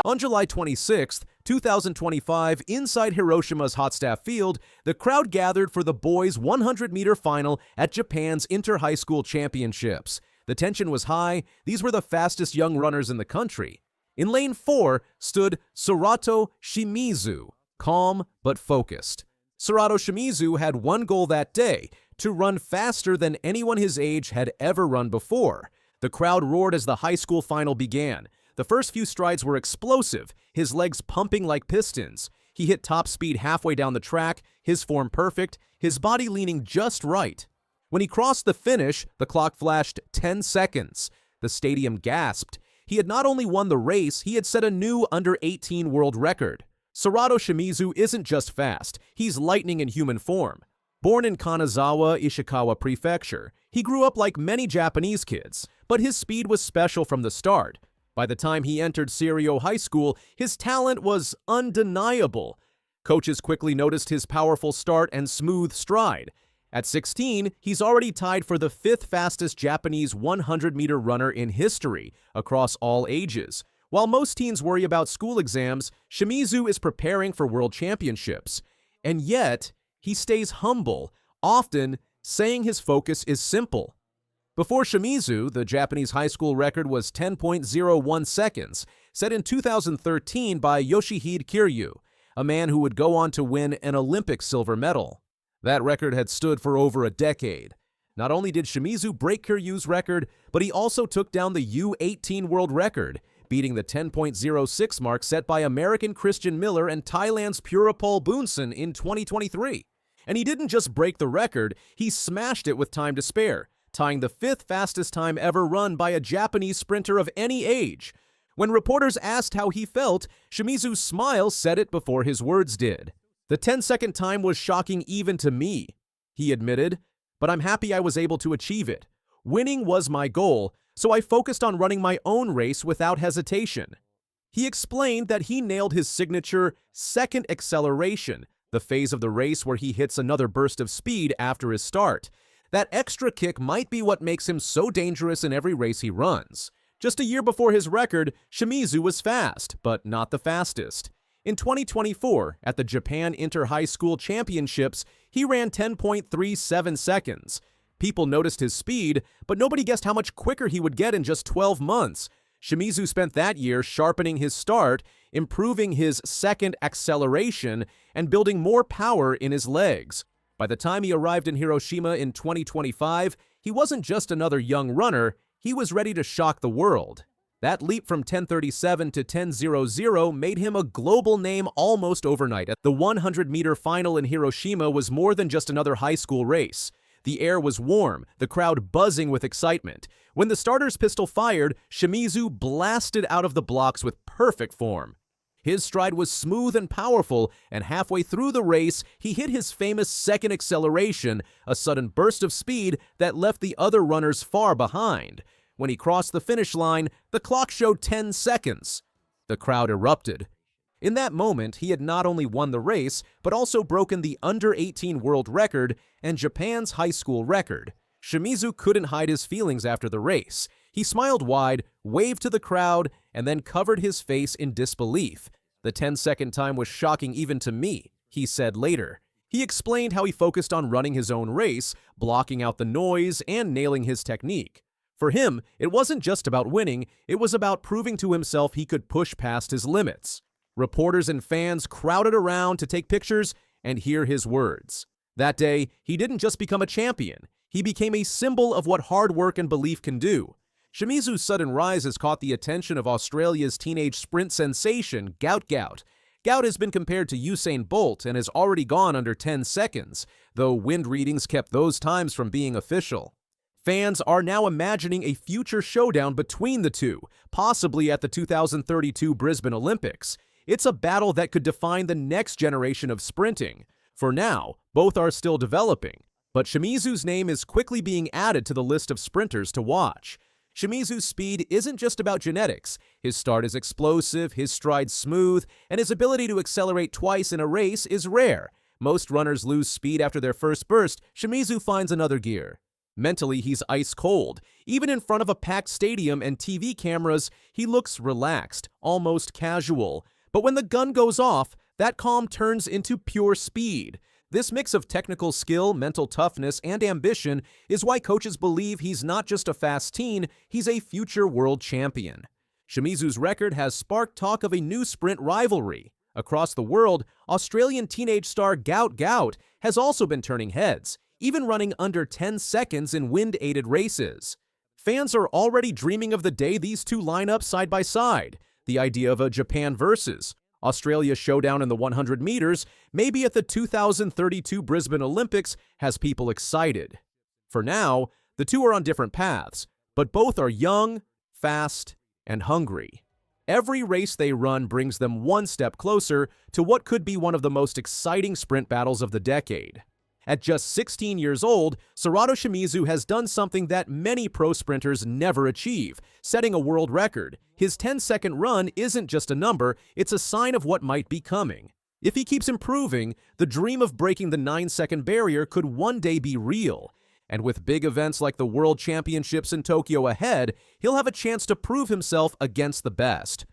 On July 26, 2025, inside Hiroshima's Hot Staff Field, the crowd gathered for the boys' 100-meter final at Japan's Inter-High School Championships. The tension was high. These were the fastest young runners in the country. In lane 4 stood Sorato Shimizu, calm but focused. Sorato Shimizu had one goal that day: to run faster than anyone his age had ever run before. The crowd roared as the high school final began. The first few strides were explosive, his legs pumping like pistons. He hit top speed halfway down the track, his form perfect, his body leaning just right. When he crossed the finish, the clock flashed 10 seconds. The stadium gasped. He had not only won the race, he had set a new under-18 world record. Sorato Shimizu isn't just fast, he's lightning in human form. Born in Kanazawa, Ishikawa Prefecture, he grew up like many Japanese kids, but his speed was special from the start. By the time he entered Seiryo High School, his talent was undeniable. Coaches quickly noticed his powerful start and smooth stride. At 16, he's already tied for the 5th fastest Japanese 100-meter runner in history across all ages. While most teens worry about school exams, Shimizu is preparing for world championships. And yet, he stays humble, often saying his focus is simple. Before Shimizu, the Japanese high school record was 10.01 seconds, set in 2013 by Yoshihide Kiryu, a man who would go on to win an Olympic silver medal. That record had stood for over a decade. Not only did Shimizu break Kiryu's record, but he also took down the U18 world record, beating the 10.06 mark set by American Christian Miller and Thailand's Purapol Boonson in 2023. And he didn't just break the record, he smashed it with time to spare, tying the 5th fastest time ever run by a Japanese sprinter of any age. When reporters asked how he felt, Shimizu's smile said it before his words did. "The 10-second time was shocking even to me," he admitted, "but I'm happy I was able to achieve it. Winning was my goal, so I focused on running my own race without hesitation." He explained that he nailed his signature second acceleration, the phase of the race where he hits another burst of speed after his start. That extra kick might be what makes him so dangerous in every race he runs. Just a year before his record, Shimizu was fast, but not the fastest. In 2024, at the Japan Inter-High School Championships, he ran 10.37 seconds. People noticed his speed, but nobody guessed how much quicker he would get in just 12 months. Shimizu spent that year sharpening his start, improving his second acceleration, and building more power in his legs. By the time he arrived in Hiroshima in 2025, he wasn't just another young runner, he was ready to shock the world. That leap from 10:37 to 10:00 made him a global name almost overnight. The 100-meter final in Hiroshima was more than just another high school race. The air was warm, the crowd buzzing with excitement. When the starter's pistol fired, Shimizu blasted out of the blocks with perfect form. His stride was smooth and powerful, and halfway through the race, he hit his famous second acceleration, a sudden burst of speed that left the other runners far behind. When he crossed the finish line, the clock showed 10 seconds. The crowd erupted. In that moment, he had not only won the race, but also broken the under-18 world record and Japan's high school record. Shimizu couldn't hide his feelings after the race. He smiled wide, waved to the crowd, and then covered his face in disbelief. "The 10-second time was shocking even to me," he said later. He explained how he focused on running his own race, blocking out the noise, and nailing his technique. For him, it wasn't just about winning, it was about proving to himself he could push past his limits. Reporters and fans crowded around to take pictures and hear his words. That day, he didn't just become a champion, he became a symbol of what hard work and belief can do. Shimizu's sudden rise has caught the attention of Australia's teenage sprint sensation, Gout Gout. Gout has been compared to Usain Bolt and has already gone under 10 seconds, though wind readings kept those times from being official. Fans are now imagining a future showdown between the two, possibly at the 2032 Brisbane Olympics. It's a battle that could define the next generation of sprinting. For now, both are still developing, but Shimizu's name is quickly being added to the list of sprinters to watch. Shimizu's speed isn't just about genetics. His start is explosive, his stride smooth, and his ability to accelerate twice in a race is rare. Most runners lose speed after their first burst. Shimizu finds another gear. Mentally, he's ice cold. Even in front of a packed stadium and TV cameras, he looks relaxed, almost casual. But when the gun goes off, that calm turns into pure speed. This mix of technical skill, mental toughness, and ambition is why coaches believe he's not just a fast teen, he's a future world champion. Shimizu's record has sparked talk of a new sprint rivalry. Across the world, Australian teenage star Gout Gout has also been turning heads, even running under 10 seconds in wind-aided races. Fans are already dreaming of the day these two line up side by side. The idea of a Japan versus Australia showdown in the 100 meters, maybe at the 2032 Brisbane Olympics, has people excited. For now, the two are on different paths, but both are young, fast, and hungry. Every race they run brings them one step closer to what could be one of the most exciting sprint battles of the decade. At just 16 years old, Sorato Shimizu has done something that many pro sprinters never achieve, setting a world record. His 10-second run isn't just a number, it's a sign of what might be coming. If he keeps improving, the dream of breaking the 9-second barrier could one day be real. And with big events like the World Championships in Tokyo ahead, he'll have a chance to prove himself against the best.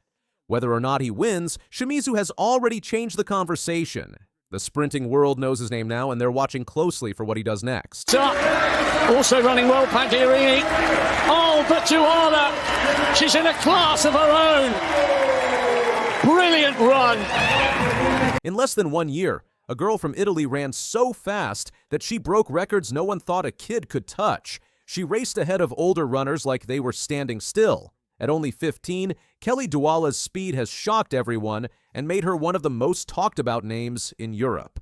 Whether or not he wins, Shimizu has already changed the conversation. The sprinting world knows his name now, and they're watching closely for what he does next. Also running well, Pagliarini. Oh, but Dwalla, she's in a class of her own. Brilliant run. In less than 1 year, a girl from Italy ran so fast that she broke records no one thought a kid could touch. She raced ahead of older runners like they were standing still. At only 15, Kelly Dwalla's speed has shocked everyone and made her one of the most talked about names in Europe.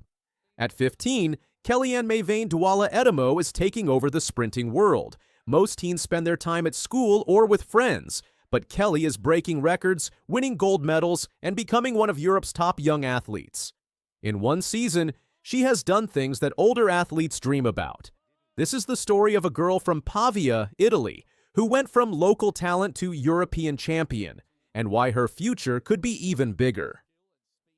At 15, Kellyanne Mayvane Dwalla Edemo is taking over the sprinting world. Most teens spend their time at school or with friends, but Kelly is breaking records, winning gold medals, and becoming one of Europe's top young athletes. In one season, she has done things that older athletes dream about. This is the story of a girl from Pavia, Italy, who went from local talent to European champion, and why her future could be even bigger.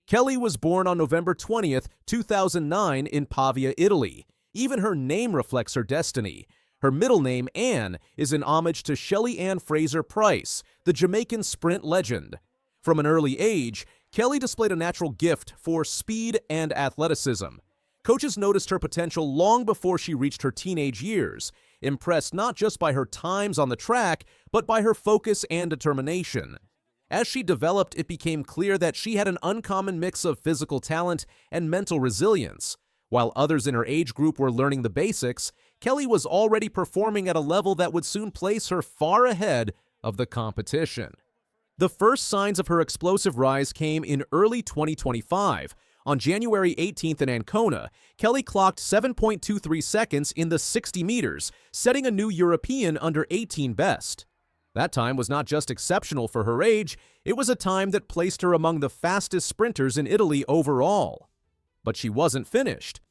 Kelly was born on November 20th, 2009 in Pavia, Italy. Even her name reflects her destiny. Her middle name, Ann, is an homage to Shelley Ann Fraser Price, the Jamaican sprint legend. From an early age, Kelly displayed a natural gift for speed and athleticism. Coaches noticed her potential long before she reached her teenage years, impressed not just by her times on the track, but by her focus and determination. As she developed, it became clear that she had an uncommon mix of physical talent and mental resilience. While others in her age group were learning the basics, Kelly was already performing at a level that would soon place her far ahead of the competition. The first signs of her explosive rise came in early 2025. On January 18th in Ancona, Kelly clocked 7.23 seconds in the 60 meters, setting a new European under 18 best. That time was not just exceptional for her age, it was a time that placed her among the fastest sprinters in Italy overall. But she wasn't finished.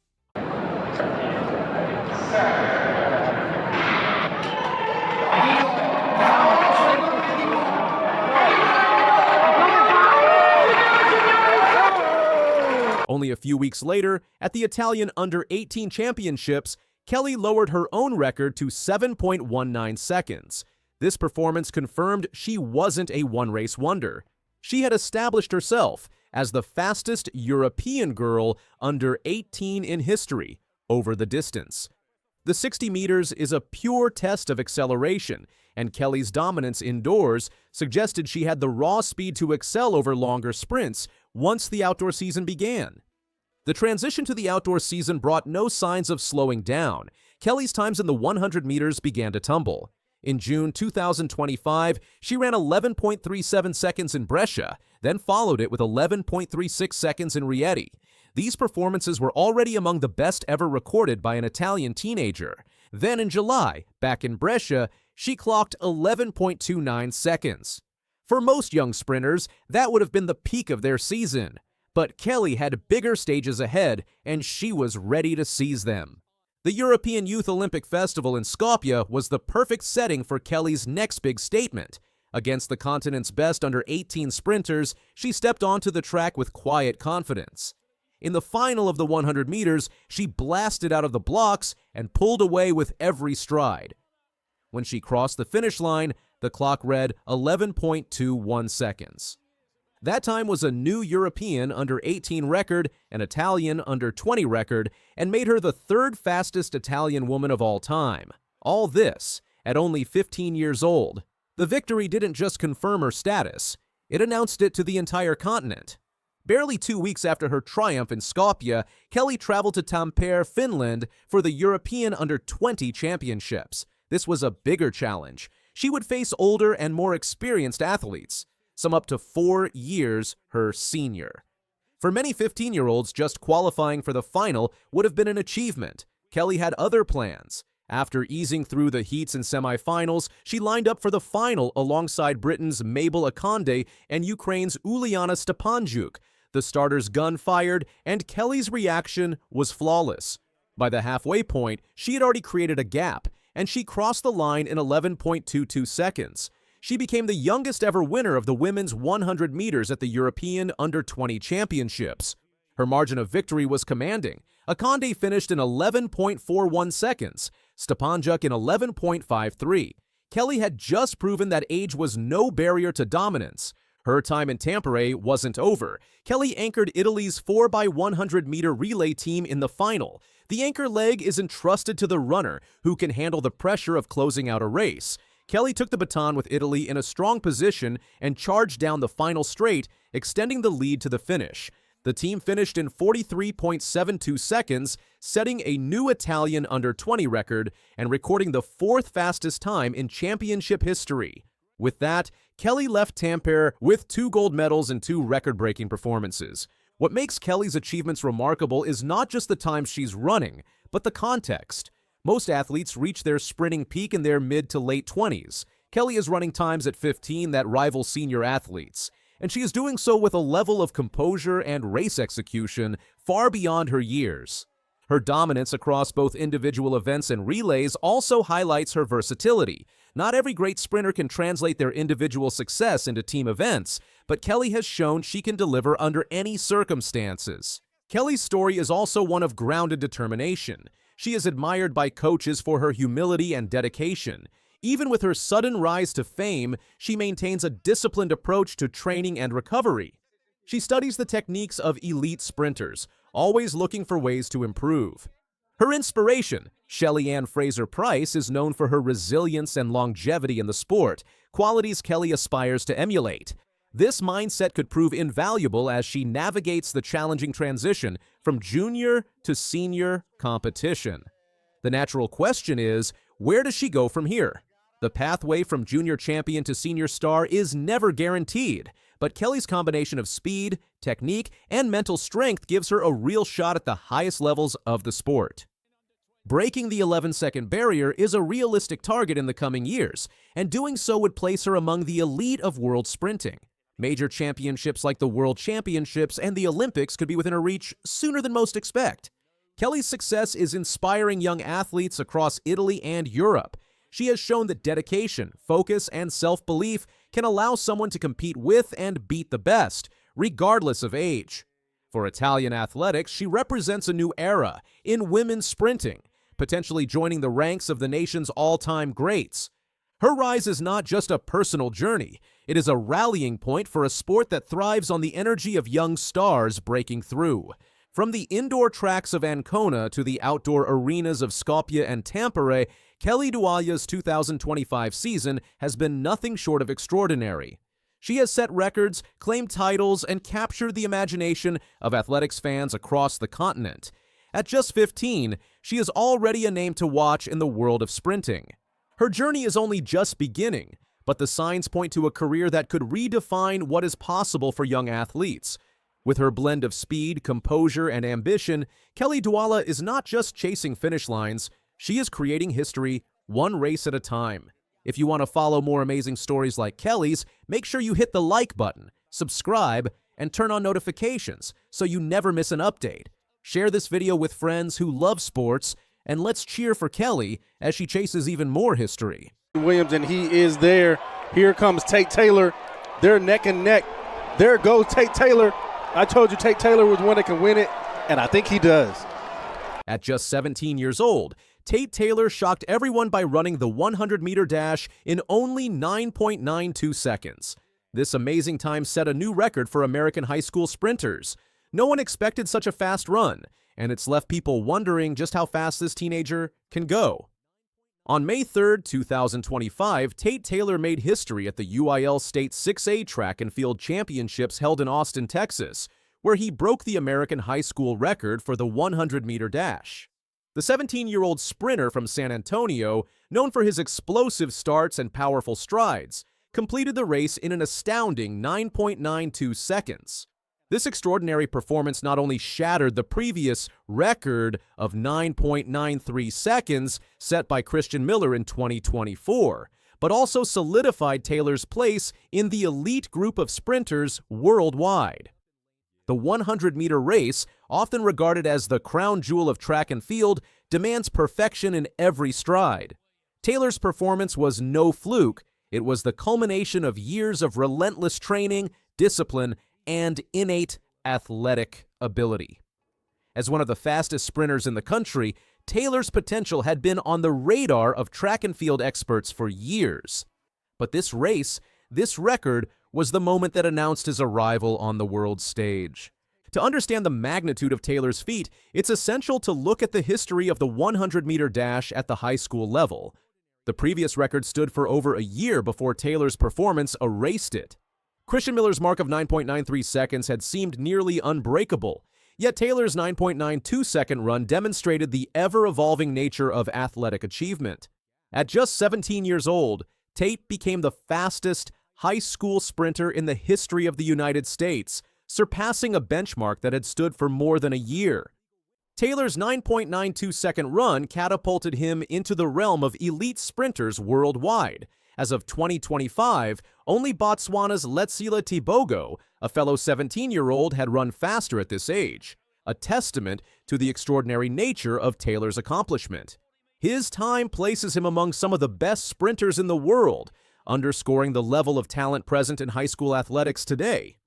Only a few weeks later, at the Italian Under-18 Championships, Kelly lowered her own record to 7.19 seconds. This performance confirmed she wasn't a one-race wonder. She had established herself as the fastest European girl under 18 in history over the distance. The 60 meters is a pure test of acceleration, and Kelly's dominance indoors suggested she had the raw speed to excel over longer sprints once the outdoor season began. The transition to the outdoor season brought no signs of slowing down. Kelly's times in the 100 meters began to tumble. In June 2025, she ran 11.37 seconds in Brescia, then followed it with 11.36 seconds in Rieti. These performances were already among the best ever recorded by an Italian teenager. Then in July, back in Brescia, she clocked 11.29 seconds. For most young sprinters, that would have been the peak of their season. But Kelly had bigger stages ahead, and she was ready to seize them. The European Youth Olympic Festival in Skopje was the perfect setting for Kelly's next big statement. Against the continent's best under-18 sprinters, she stepped onto the track with quiet confidence. In the final of the 100 meters, she blasted out of the blocks and pulled away with every stride. When she crossed the finish line, the clock read 11.21 seconds. That time was a new European under-18 record, an Italian under-20 record, and made her the third fastest Italian woman of all time. All this at only 15 years old. The victory didn't just confirm her status, it announced it to the entire continent. Barely 2 weeks after her triumph in Skopje, Kelly traveled to Tampere, Finland for the European Under-20 Championships. This was a bigger challenge. She would face older and more experienced athletes, some up to 4 years her senior. For many 15-year-olds, just qualifying for the final would have been an achievement. Kelly had other plans. After easing through the heats and semifinals, she lined up for the final alongside Britain's Mabel Akonde and Ukraine's Uliana Stepanjuk. The starter's gun fired, and Kelly's reaction was flawless. By the halfway point, she had already created a gap, and she crossed the line in 11.22 seconds. She became the youngest ever winner of the women's 100 meters at the European Under-20 Championships. Her margin of victory was commanding. Akonde finished in 11.41 seconds, Stepanjuk in 11.53. Kelly had just proven that age was no barrier to dominance. Her time in Tampere wasn't over. Kelly anchored Italy's 4x100-meter relay team in the final. The anchor leg is entrusted to the runner, who can handle the pressure of closing out a race. Kelly took the baton with Italy in a strong position and charged down the final straight, extending the lead to the finish. The team finished in 43.72 seconds, setting a new Italian under-20 record and recording the 4th fastest time in championship history. With that, Kelly left Tampere with 2 gold medals and 2 record-breaking performances. What makes Kelly's achievements remarkable is not just the time she's running, but the context. Most athletes reach their sprinting peak in their mid to late 20s. Kelly is running times at 15 that rival senior athletes, and she is doing so with a level of composure and race execution far beyond her years. Her dominance across both individual events and relays also highlights her versatility. Not every great sprinter can translate their individual success into team events, but Kelly has shown she can deliver under any circumstances. Kelly's story is also one of grounded determination. She is admired by coaches for her humility and dedication. Even with her sudden rise to fame, she maintains a disciplined approach to training and recovery. She studies the techniques of elite sprinters, always looking for ways to improve. Her inspiration, Shelly Ann Fraser-Price, is known for her resilience and longevity in the sport, qualities Kelly aspires to emulate. This mindset could prove invaluable as she navigates the challenging transition from junior to senior competition. The natural question is, where does she go from here? The pathway from junior champion to senior star is never guaranteed, but Kelly's combination of speed, technique, and mental strength gives her a real shot at the highest levels of the sport. Breaking the 11-second barrier is a realistic target in the coming years, and doing so would place her among the elite of world sprinting. Major championships like the World Championships and the Olympics could be within her reach sooner than most expect. Kelly's success is inspiring young athletes across Italy and Europe. She has shown that dedication, focus, and self-belief can allow someone to compete with and beat the best, regardless of age. For Italian athletics, she represents a new era in women's sprinting, potentially joining the ranks of the nation's all-time greats. Her rise is not just a personal journey, it is a rallying point for a sport that thrives on the energy of young stars breaking through. From the indoor tracks of Ancona to the outdoor arenas of Skopje and Tampere, Kelly Dwalla's 2025 season has been nothing short of extraordinary. She has set records, claimed titles, and captured the imagination of athletics fans across the continent. At just 15, she is already a name to watch in the world of sprinting. Her journey is only just beginning, but the signs point to a career that could redefine what is possible for young athletes. With her blend of speed, composure, and ambition, Kelly Dwalla is not just chasing finish lines, she is creating history one race at a time. If you want to follow more amazing stories like Kelly's, make sure you hit the like button, subscribe, and turn on notifications so you never miss an update. Share this video with friends who love sports, and let's cheer for Kelly as she chases even more history. Williams, and he is there. Here comes Tate Taylor. They're neck and neck. There goes Tate Taylor. I told you Tate Taylor was one that can win it. And I think he does. At just 17 years old, Tate Taylor shocked everyone by running the 100-meter dash in only 9.92 seconds. This amazing time set a new record for American high school sprinters. No one expected such a fast run, and it's left people wondering just how fast this teenager can go. On May 3, 2025, Tate Taylor made history at the UIL State 6A Track and Field Championships held in Austin, Texas, where he broke the American high school record for the 100-meter dash. The 17-year-old sprinter from San Antonio, known for his explosive starts and powerful strides, completed the race in an astounding 9.92 seconds. This extraordinary performance not only shattered the previous record of 9.93 seconds set by Christian Miller in 2024, but also solidified Taylor's place in the elite group of sprinters worldwide. The 100-meter race, often regarded as the crown jewel of track and field, demands perfection in every stride. Taylor's performance was no fluke. It was the culmination of years of relentless training, discipline, and innate athletic ability. As one of the fastest sprinters in the country, Taylor's potential had been on the radar of track and field experts for years. But this race, this record, was the moment that announced his arrival on the world stage. To understand the magnitude of Taylor's feat, it's essential to look at the history of the 100-meter dash at the high school level. The previous record stood for over a year before Taylor's performance erased it. Christian Miller's mark of 9.93 seconds had seemed nearly unbreakable, yet Taylor's 9.92-second run demonstrated the ever-evolving nature of athletic achievement. At just 17 years old, Tate became the fastest high school sprinter in the history of the United States, surpassing a benchmark that had stood for more than a year. Taylor's 9.92-second run catapulted him into the realm of elite sprinters worldwide. As of 2025, only Botswana's Letsila Tibogo, a fellow 17-year-old, had run faster at this age, a testament to the extraordinary nature of Taylor's accomplishment. His time places him among some of the best sprinters in the world, underscoring the level of talent present in high school athletics today.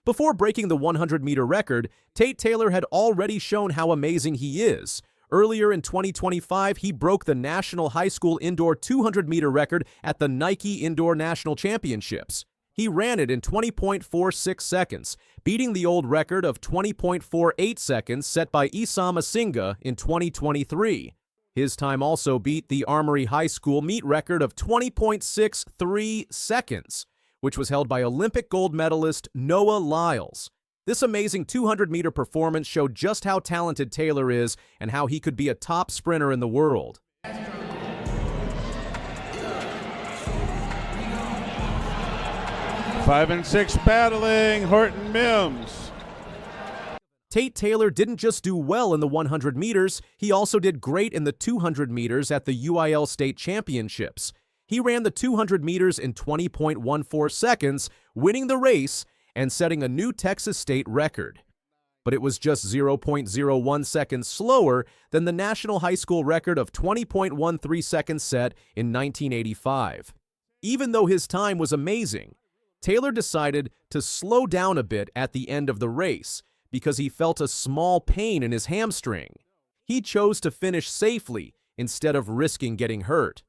Before breaking the 100-meter record, Tate Taylor had already shown how amazing he is. Earlier in 2025, he broke the national high school indoor 200-meter record at the Nike Indoor National Championships. He ran it in 20.46 seconds, beating the old record of 20.48 seconds set by Isam Asinga in 2023. His time also beat the Armory High School meet record of 20.63 seconds, which was held by Olympic gold medalist Noah Lyles. This amazing 200-meter performance showed just how talented Taylor is and how he could be a top sprinter in the world. 5 and 6 battling, Horton Mims. Tate Taylor didn't just do well in the 100 meters, he also did great in the 200 meters at the UIL State Championships. He ran the 200 meters in 20.14 seconds, winning the race and setting a new Texas state record. But it was just 0.01 seconds slower than the national high school record of 20.13 seconds set in 1985. Even though his time was amazing, Taylor decided to slow down a bit at the end of the race because he felt a small pain in his hamstring. He chose to finish safely instead of risking getting hurt.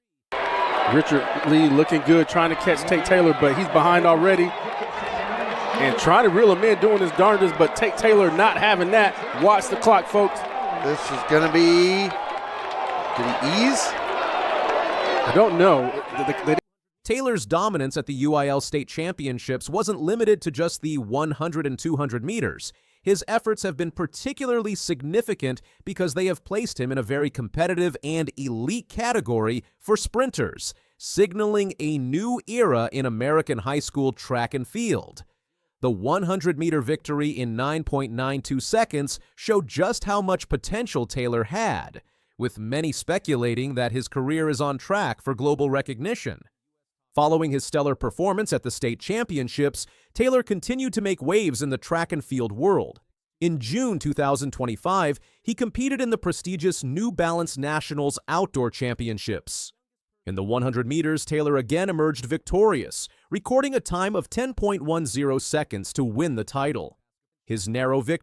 Richard Lee looking good, trying to catch Tate Taylor, but he's behind already. And trying to reel him in, doing his darndest, but Tate Taylor not having that. Watch the clock, folks. This is going to be, did he ease? I don't know. Taylor's dominance at the UIL State Championships wasn't limited to just the 100 and 200 meters. His efforts have been particularly significant because they have placed him in a very competitive and elite category for sprinters, signaling a new era in American high school track and field. The 100-meter victory in 9.92 seconds showed just how much potential Taylor had, with many speculating that his career is on track for global recognition. Following his stellar performance at the state championships, Taylor continued to make waves in the track and field world. In June 2025, he competed in the prestigious New Balance Nationals Outdoor Championships. In the 100 meters, Taylor again emerged victorious, recording a time of 10.10 seconds to win the title. His narrow victory